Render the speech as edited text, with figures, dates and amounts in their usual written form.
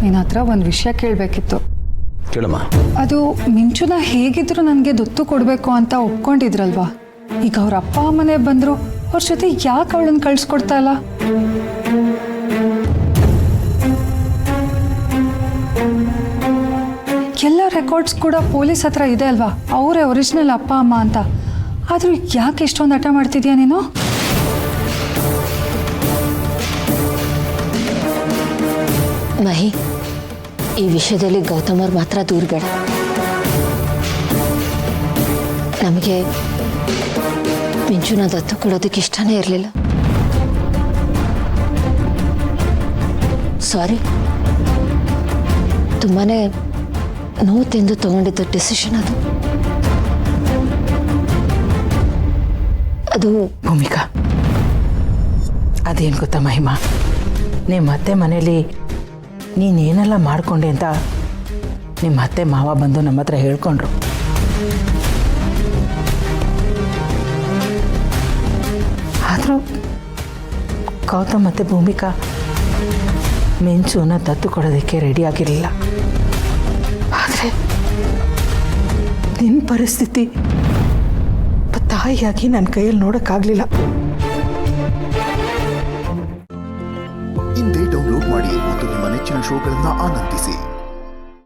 ನಿನ್ನ ಹತ್ರ ಒಂದು ವಿಷಯ ಕೇಳಬೇಕಿತ್ತು. ಕೇಳಮ್ಮ. ಅದು ಮಿಂಚುನ ಹೇಗಿದ್ರು ನನಗೆ ದತ್ತು ಕೊಡಬೇಕು ಅಂತ ಒಪ್ಕೊಂಡಿದ್ರಲ್ವಾ? ಈಗ ಅವ್ರ ಅಪ್ಪ ಅಮ್ಮನೇ ಬಂದರು, ಅವ್ರ ಜೊತೆ ಯಾಕೆ ಅವಳನ್ನು ಕಳಿಸ್ಕೊಡ್ತಾ ಇಲ್ಲ? ಎಲ್ಲ ರೆಕಾರ್ಡ್ಸ್ ಕೂಡ ಪೊಲೀಸ್ ಹತ್ರ ಇದೆ ಅಲ್ವಾ, ಅವರೇ ಒರಿಜಿನಲ್ ಅಪ್ಪ ಅಮ್ಮ ಅಂತ. ಆದರೂ ಯಾಕೆ ಇಷ್ಟೊಂದು ಹಠ ಮಾಡ್ತಿದ್ಯಾ ನೀನು? ಮಹಿ, ಈ ವಿಷಯದಲ್ಲಿ ಗೌತಮ್ ಅವ್ರು ಮಾತ್ರ ದೂರಬೇಡ. ನಮಗೆ ಮಿಂಚುನ ದತ್ತು ಕೊಡೋದಕ್ಕೆ ಇಷ್ಟನೇ ಇರಲಿಲ್ಲ. ಸಾರಿ, ತುಂಬಾ ನೋವು ತಿಂದು ತಗೊಂಡಿದ್ದ ಡಿಸಿಷನ್ ಅದು. ಭೂಮಿಕಾ, ಅದೇನು ಗೊತ್ತಾ ಮಹಿಮಾ, ನಿಮ್ಮ ಅತ್ತೆ ಮನೇಲಿ ನೀನೇನೆಲ್ಲ ಮಾಡಿಕೊಂಡೆ ಅಂತ ನಿಮ್ಮ ಅತ್ತೆ ಮಾವ ಬಂದು ನಮ್ಮ ಹತ್ರ ಹೇಳ್ಕೊಂಡ್ರು. ಆದರೂ ಗೌತಮ್ ಮತ್ತು ಭೂಮಿಕಾ ಮಿಂಚುನ ದತ್ತು ಕೊಡೋದಕ್ಕೆ ರೆಡಿ ಆಗಿರಲಿಲ್ಲ. ಆದರೆ ನಿನ್ನ ಪರಿಸ್ಥಿತಿ ತಾಯಿಯಾಗಿ ನನ್ನ ಕೈಯಲ್ಲಿ ನೋಡೋಕ್ಕಾಗಲಿಲ್ಲ. ಇಂದೇ ಡೌನ್ಲೋಡ್ ಮಾಡಿ ಮತ್ತು ನಿಮ್ಮ ನೆಚ್ಚಿನ ಶೋಗಳನ್ನು ಆನಂದಿಸಿ.